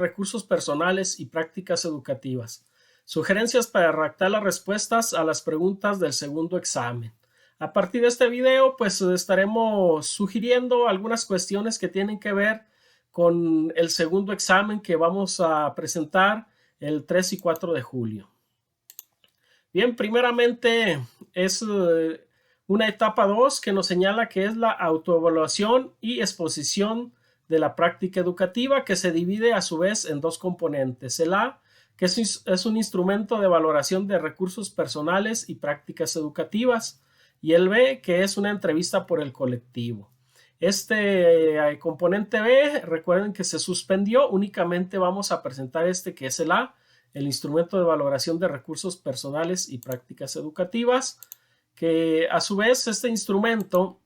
Recursos personales y prácticas educativas. Sugerencias para redactar las respuestas a las preguntas del segundo examen. A partir de este video, pues estaremos sugiriendo algunas cuestiones que tienen que ver con el segundo examen que vamos a presentar el 3 y 4 de julio. Bien, primeramente es una etapa 2 que nos señala que es la autoevaluación y exposición de la práctica educativa, que se divide a su vez en dos componentes. El A, que es un instrumento de valoración de recursos personales y prácticas educativas, y el B, que es una entrevista por el colectivo. Este componente B, recuerden que se suspendió, únicamente vamos a presentar este que es el A, el instrumento de valoración de recursos personales y prácticas educativas, que a su vez este instrumento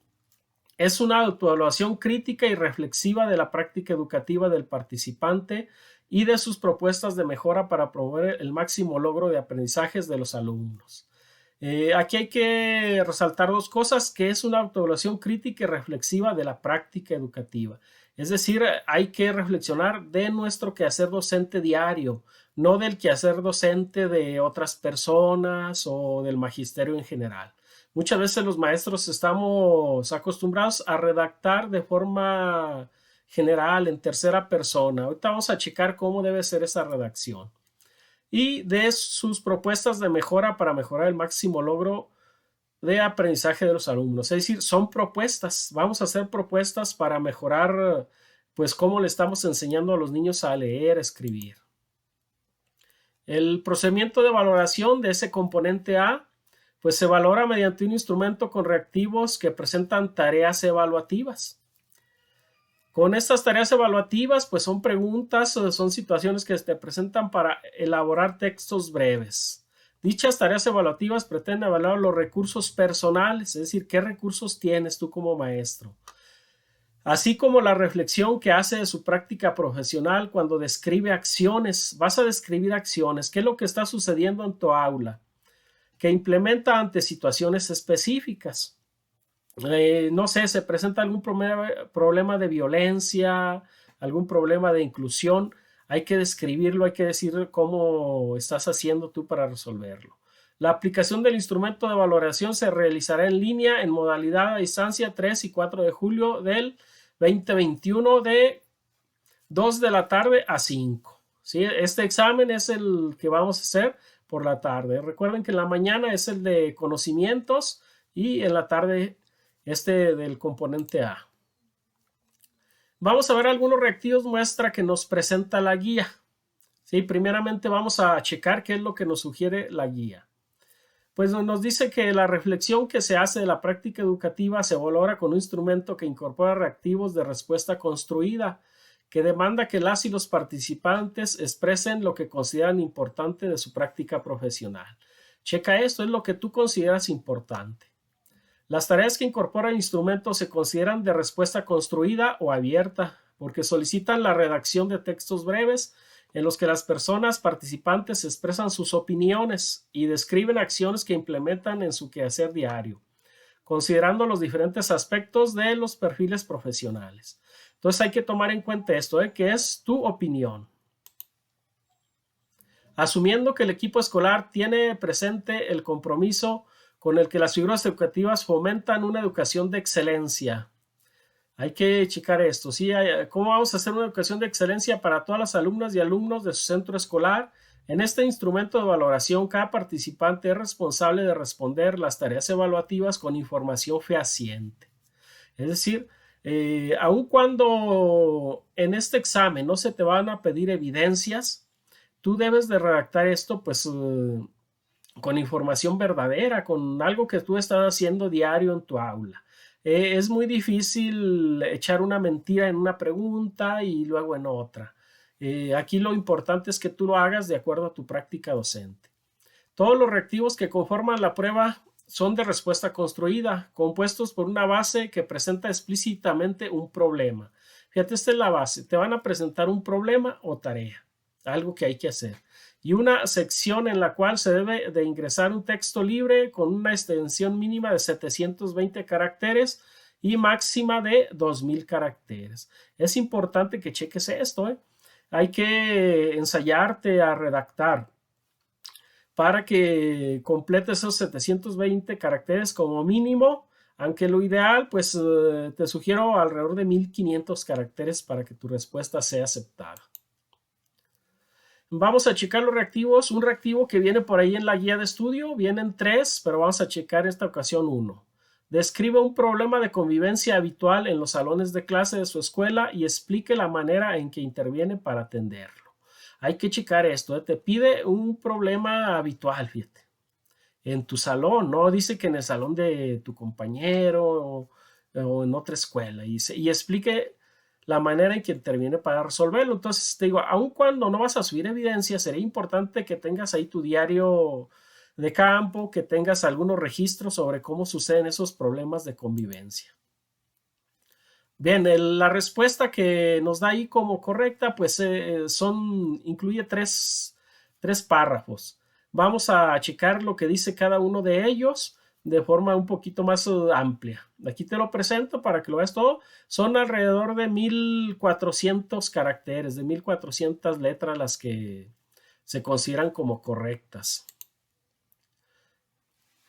es una autoevaluación crítica y reflexiva de la práctica educativa del participante y de sus propuestas de mejora para promover el máximo logro de aprendizajes de los alumnos. Aquí hay que resaltar dos cosas, que es una autoevaluación crítica y reflexiva de la práctica educativa. Es decir, hay que reflexionar de nuestro quehacer docente diario, no del quehacer docente de otras personas o del magisterio en general. Muchas veces los maestros estamos acostumbrados a redactar de forma general, en tercera persona. Ahorita vamos a checar cómo debe ser esa redacción. Y de sus propuestas de mejora para mejorar el máximo logro de aprendizaje de los alumnos. Es decir, son propuestas. Vamos a hacer propuestas para mejorar, pues, cómo le estamos enseñando a los niños a leer, a escribir. El procedimiento de valoración de ese componente A, pues se valora mediante un instrumento con reactivos que presentan tareas evaluativas. Con estas tareas evaluativas, pues son preguntas o son situaciones que se presentan para elaborar textos breves. Dichas tareas evaluativas pretenden evaluar los recursos personales, es decir, qué recursos tienes tú como maestro, así como la reflexión que hace de su práctica profesional cuando describe acciones. Vas a describir acciones, qué es lo que está sucediendo en tu aula, que implementa ante situaciones específicas. No sé, se presenta algún problema de violencia, algún problema de inclusión, hay que describirlo, hay que decir cómo estás haciendo tú para resolverlo. La aplicación del instrumento de valoración se realizará en línea en modalidad a distancia 3 y 4 de julio del 2021 de 2 de la tarde a 5. ¿Sí? Este examen es el que vamos a hacer por la tarde. Recuerden que en la mañana es el de conocimientos y en la tarde este del componente A. Vamos a ver algunos reactivos muestra que nos presenta la guía. ¿Sí? Primeramente vamos a checar qué es lo que nos sugiere la guía. Pues nos dice que la reflexión que se hace de la práctica educativa se valora con un instrumento que incorpora reactivos de respuesta construida, que demanda que las y los participantes expresen lo que consideran importante de su práctica profesional. Checa esto, es lo que tú consideras importante. Las tareas que incorpora el instrumento se consideran de respuesta construida o abierta, porque solicitan la redacción de textos breves en los que las personas participantes expresan sus opiniones y describen acciones que implementan en su quehacer diario, considerando los diferentes aspectos de los perfiles profesionales. Entonces hay que tomar en cuenta esto, que es tu opinión. Asumiendo que el equipo escolar tiene presente el compromiso con el que las figuras educativas fomentan una educación de excelencia. Hay que checar esto, ¿sí? ¿Cómo vamos a hacer una educación de excelencia para todas las alumnas y alumnos de su centro escolar? En este instrumento de valoración, cada participante es responsable de responder las tareas evaluativas con información fehaciente. Es decir, aun cuando en este examen no se te van a pedir evidencias, tú debes de redactar esto, pues, con información verdadera, con algo que tú estás haciendo diario en tu aula. Es muy difícil echar una mentira en una pregunta y luego en otra. Aquí lo importante es que tú lo hagas de acuerdo a tu práctica docente. Todos los reactivos que conforman la prueba son de respuesta construida, compuestos por una base que presenta explícitamente un problema. Fíjate, esta es la base. Te van a presentar un problema o tarea, algo que hay que hacer, y una sección en la cual se debe de ingresar un texto libre con una extensión mínima de 720 caracteres y máxima de 2000 caracteres. Es importante que cheques esto, hay que ensayarte a redactar para que completes esos 720 caracteres como mínimo, aunque lo ideal, pues te sugiero alrededor de 1500 caracteres para que tu respuesta sea aceptada. Vamos a checar los reactivos. Un reactivo que viene por ahí en la guía de estudio, vienen 3, pero vamos a checar esta ocasión 1. Describe un problema de convivencia habitual en los salones de clase de su escuela y explique la manera en que interviene para atenderlo. Hay que checar esto, te pide un problema habitual, fíjate, en tu salón, no dice que en el salón de tu compañero o en otra escuela, y explique la manera en que interviene para resolverlo. Entonces te digo, aun cuando no vas a subir evidencia, sería importante que tengas ahí tu diario de campo, que tengas algunos registros sobre cómo suceden esos problemas de convivencia. Bien, la respuesta que nos da ahí como correcta, pues incluye tres párrafos. Vamos a checar lo que dice cada uno de ellos de forma un poquito más amplia. Aquí te lo presento para que lo veas todo. Son alrededor de 1400 caracteres, de 1400 letras las que se consideran como correctas.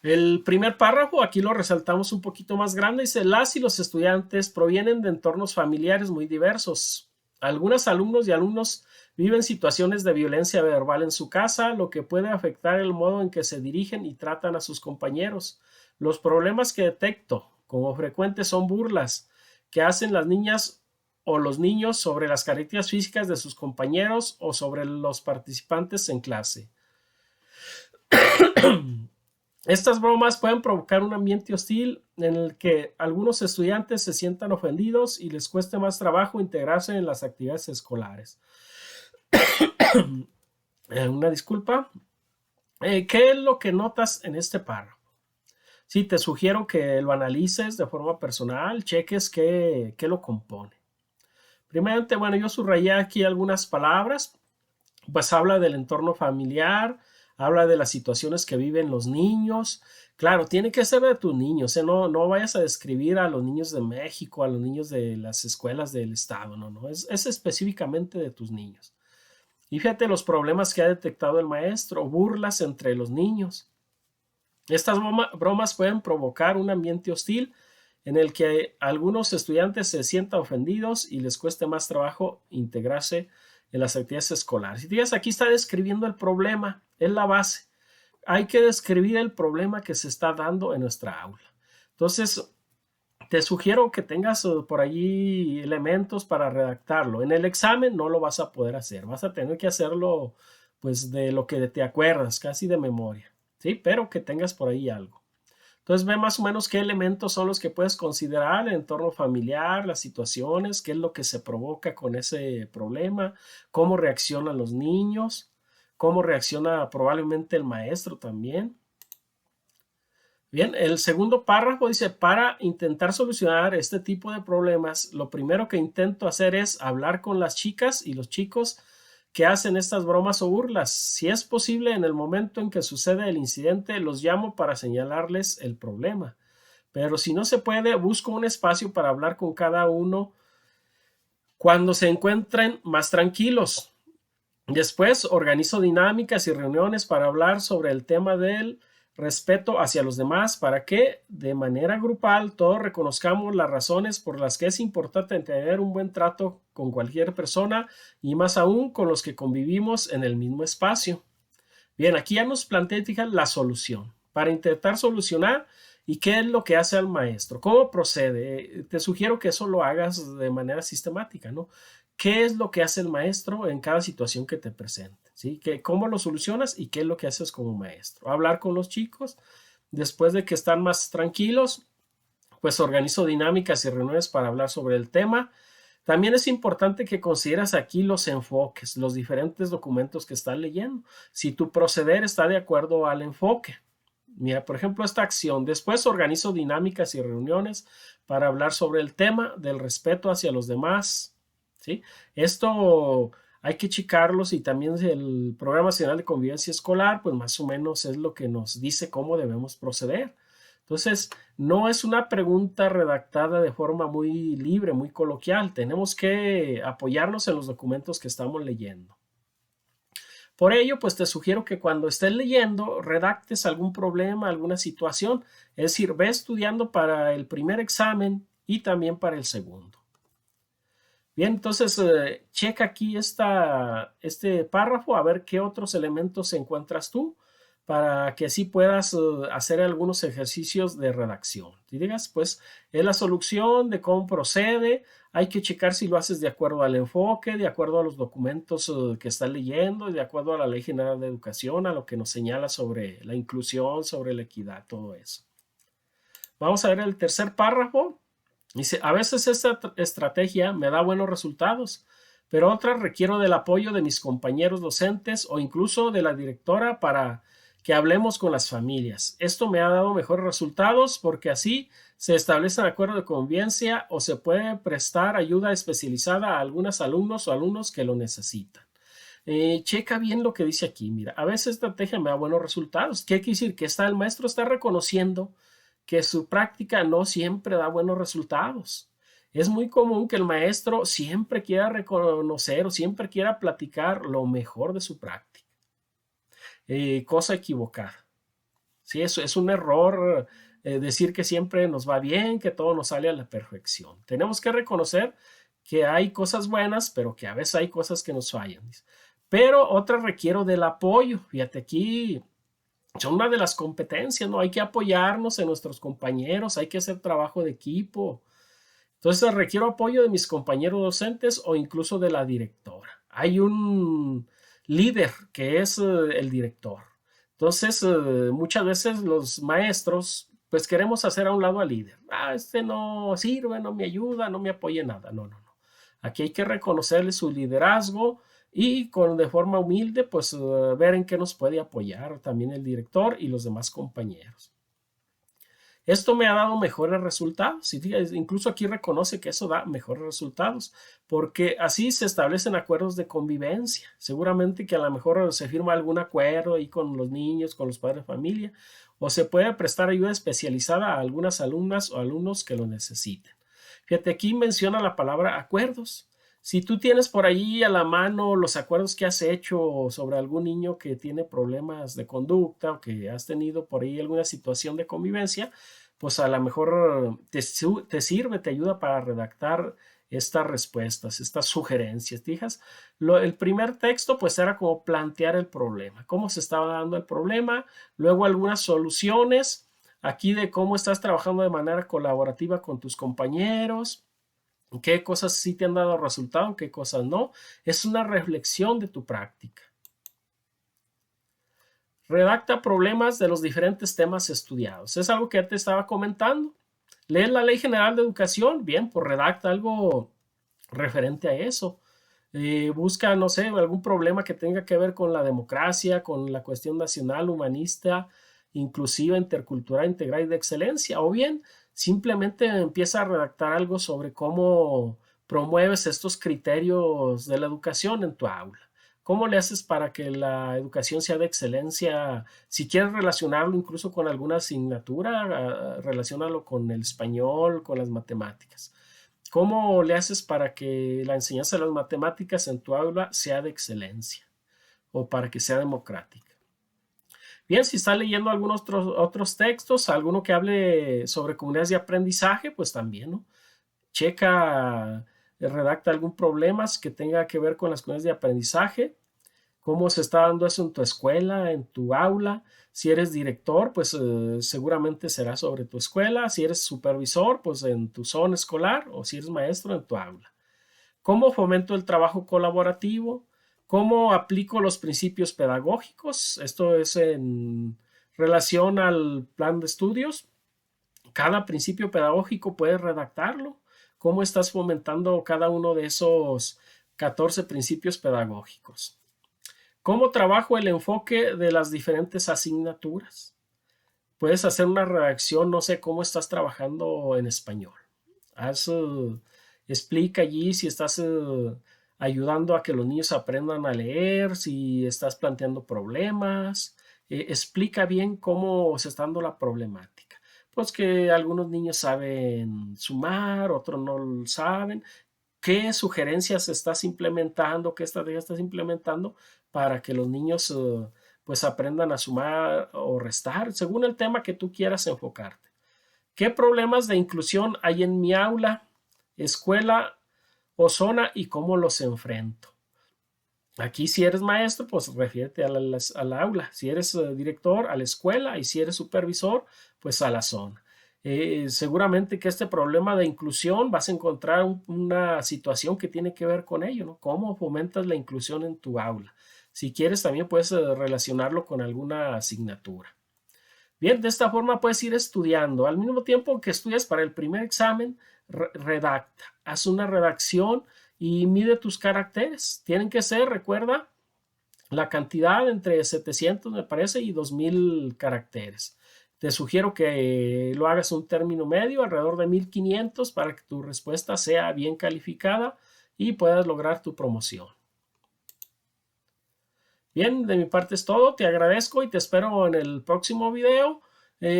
El primer párrafo, aquí lo resaltamos un poquito más grande, dice: las y los estudiantes provienen de entornos familiares muy diversos. Algunos alumnos y alumnos viven situaciones de violencia verbal en su casa, lo que puede afectar el modo en que se dirigen y tratan a sus compañeros. Los problemas que detecto como frecuentes son burlas que hacen las niñas o los niños sobre las características físicas de sus compañeros o sobre los participantes en clase. Estas bromas pueden provocar un ambiente hostil en el que algunos estudiantes se sientan ofendidos y les cueste más trabajo integrarse en las actividades escolares. Una disculpa. ¿Qué es lo que notas en este párrafo? Sí, te sugiero que lo analices de forma personal, cheques qué lo compone. Primeramente, bueno, yo subrayé aquí algunas palabras, pues habla del entorno familiar, habla de las situaciones que viven los niños. Claro, tiene que ser de tus niños, no vayas a describir a los niños de México, a los niños de las escuelas del estado, no, es específicamente de tus niños. Y fíjate los problemas que ha detectado el maestro, burlas entre los niños. Estas bromas pueden provocar un ambiente hostil en el que algunos estudiantes se sientan ofendidos y les cueste más trabajo integrarse en las actividades escolares. Si digas, aquí está describiendo el problema, es la base. Hay que describir el problema que se está dando en nuestra aula. Entonces, te sugiero que tengas por allí elementos para redactarlo. En el examen no lo vas a poder hacer, vas a tener que hacerlo pues de lo que te acuerdas, casi de memoria, ¿sí? Pero que tengas por ahí algo. Entonces ve más o menos qué elementos son los que puedes considerar: el entorno familiar, las situaciones, qué es lo que se provoca con ese problema, cómo reaccionan los niños, cómo reacciona probablemente el maestro también. Bien, el segundo párrafo dice: para intentar solucionar este tipo de problemas, lo primero que intento hacer es hablar con las chicas y los chicos que hacen estas bromas o burlas. Si es posible, en el momento en que sucede el incidente, los llamo para señalarles el problema. Pero si no se puede, busco un espacio para hablar con cada uno cuando se encuentren más tranquilos. Después organizo dinámicas y reuniones para hablar sobre el tema del respeto hacia los demás, para que de manera grupal todos reconozcamos las razones por las que es importante tener un buen trato con cualquier persona y más aún con los que convivimos en el mismo espacio. Bien, aquí ya nos plantea la solución para intentar solucionar. ¿Y qué es lo que hace el maestro? ¿Cómo procede? Te sugiero que eso lo hagas de manera sistemática, ¿no? ¿Qué es lo que hace el maestro en cada situación que te presente? ¿Sí? ¿Cómo lo solucionas y qué es lo que haces como maestro? Hablar con los chicos. Después de que están más tranquilos, pues organizo dinámicas y reuniones para hablar sobre el tema. También es importante que consideres aquí los enfoques, los diferentes documentos que estás leyendo. Si tu proceder está de acuerdo al enfoque. Mira, por ejemplo, esta acción. Después organizo dinámicas y reuniones para hablar sobre el tema del respeto hacia los demás. ¿Sí? Esto hay que checarlos, y también el Programa Nacional de Convivencia Escolar, pues más o menos es lo que nos dice cómo debemos proceder. Entonces, no es una pregunta redactada de forma muy libre, muy coloquial. Tenemos que apoyarnos en los documentos que estamos leyendo. Por ello, pues te sugiero que cuando estés leyendo, redactes algún problema, alguna situación. Es decir, ve estudiando para el primer examen y también para el segundo. Bien, entonces checa aquí este párrafo a ver qué otros elementos encuentras tú para que así puedas hacer algunos ejercicios de redacción. Y digas, pues, es la solución de cómo procede. Hay que checar si lo haces de acuerdo al enfoque, de acuerdo a los documentos que estás leyendo y de acuerdo a la Ley General de Educación, a lo que nos señala sobre la inclusión, sobre la equidad, todo eso. Vamos a ver el tercer párrafo. Dice, a veces esta estrategia me da buenos resultados, pero otras requiero del apoyo de mis compañeros docentes o incluso de la directora para que hablemos con las familias. Esto me ha dado mejores resultados porque así se establecen acuerdos de convivencia o se puede prestar ayuda especializada a algunos alumnos o alumnos que lo necesitan. Checa bien lo que dice aquí. Mira, a veces esta estrategia me da buenos resultados. ¿Qué quiere decir? Que el maestro está reconociendo que su práctica no siempre da buenos resultados. Es muy común que el maestro siempre quiera reconocer o siempre quiera platicar lo mejor de su práctica. Cosa equivocada. ¿Sí? Eso es un error decir que siempre nos va bien, que todo nos sale a la perfección. Tenemos que reconocer que hay cosas buenas, pero que a veces hay cosas que nos fallan. Pero otras requiero del apoyo. Fíjate aquí, son una de las competencias, ¿no? Hay que apoyarnos en nuestros compañeros, hay que hacer trabajo de equipo. Entonces requiero apoyo de mis compañeros docentes o incluso de la directora. Hay un líder que es el director. Entonces, muchas veces los maestros, pues queremos hacer a un lado al líder. Este no sirve, no me ayuda, no me apoya en nada. No, no, no. Aquí hay que reconocerle su liderazgo y de forma humilde, pues ver en qué nos puede apoyar también el director y los demás compañeros. Esto me ha dado mejores resultados. Incluso aquí reconoce que eso da mejores resultados, porque así se establecen acuerdos de convivencia. Seguramente que a lo mejor se firma algún acuerdo ahí con los niños, con los padres de familia, o se puede prestar ayuda especializada a algunas alumnas o alumnos que lo necesiten. Fíjate, aquí menciona la palabra acuerdos. Si tú tienes por ahí a la mano los acuerdos que has hecho sobre algún niño que tiene problemas de conducta o que has tenido por ahí alguna situación de convivencia, pues a lo mejor te sirve, te ayuda para redactar estas respuestas, estas sugerencias. ¿Fijas? El primer texto pues era como plantear el problema, cómo se estaba dando el problema, luego algunas soluciones, aquí de cómo estás trabajando de manera colaborativa con tus compañeros, qué cosas sí te han dado resultado, qué cosas no. Es una reflexión de tu práctica. Redacta problemas de los diferentes temas estudiados. Es algo que ya te estaba comentando. Lee la Ley General de Educación. Bien, pues redacta algo referente a eso. Busca, no sé, algún problema que tenga que ver con la democracia, con la cuestión nacional, humanista, inclusiva, intercultural, integral y de excelencia. O bien, simplemente empieza a redactar algo sobre cómo promueves estos criterios de la educación en tu aula. ¿Cómo le haces para que la educación sea de excelencia? Si quieres relacionarlo incluso con alguna asignatura, relaciónalo con el español, con las matemáticas. ¿Cómo le haces para que la enseñanza de las matemáticas en tu aula sea de excelencia o para que sea democrática? Bien, si está leyendo algunos otros textos, alguno que hable sobre comunidades de aprendizaje, pues también, ¿no? Checa, redacta algún problema que tenga que ver con las comunidades de aprendizaje, cómo se está dando eso en tu escuela, en tu aula. Si eres director, pues seguramente será sobre tu escuela. Si eres supervisor, pues en tu zona escolar, o si eres maestro, en tu aula. ¿Cómo fomento el trabajo colaborativo? ¿Cómo aplico los principios pedagógicos? Esto es en relación al plan de estudios. Cada principio pedagógico puedes redactarlo. ¿Cómo estás fomentando cada uno de esos 14 principios pedagógicos? ¿Cómo trabajo el enfoque de las diferentes asignaturas? Puedes hacer una redacción, no sé cómo estás trabajando en español. Explica allí si estás ayudando a que los niños aprendan a leer, si estás planteando problemas. Explica bien cómo se está dando la problemática. pues que algunos niños saben sumar, otros no lo saben. ¿Qué sugerencias estás implementando? ¿Qué estrategias estás implementando para que los niños pues aprendan a sumar o restar según el tema que tú quieras enfocarte? ¿Qué problemas de inclusión hay en mi aula, escuela o zona y cómo los enfrento? Aquí si eres maestro, pues refiérete a la aula. Si eres director, a la escuela. Y si eres supervisor, pues a la zona. Seguramente que este problema de inclusión vas a encontrar una situación que tiene que ver con ello, ¿no? ¿Cómo fomentas la inclusión en tu aula? Si quieres, también puedes relacionarlo con alguna asignatura. Bien, de esta forma puedes ir estudiando. Al mismo tiempo que estudias para el primer examen, redacta. Haz una redacción y mide tus caracteres. Tienen que ser, recuerda, la cantidad entre 700, me parece, y 2000 caracteres. Te sugiero que lo hagas un término medio, alrededor de 1500, para que tu respuesta sea bien calificada y puedas lograr tu promoción. Bien, de mi parte es todo. Te agradezco y te espero en el próximo video.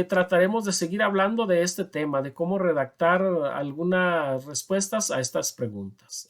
Trataremos de seguir hablando de este tema, de cómo redactar algunas respuestas a estas preguntas.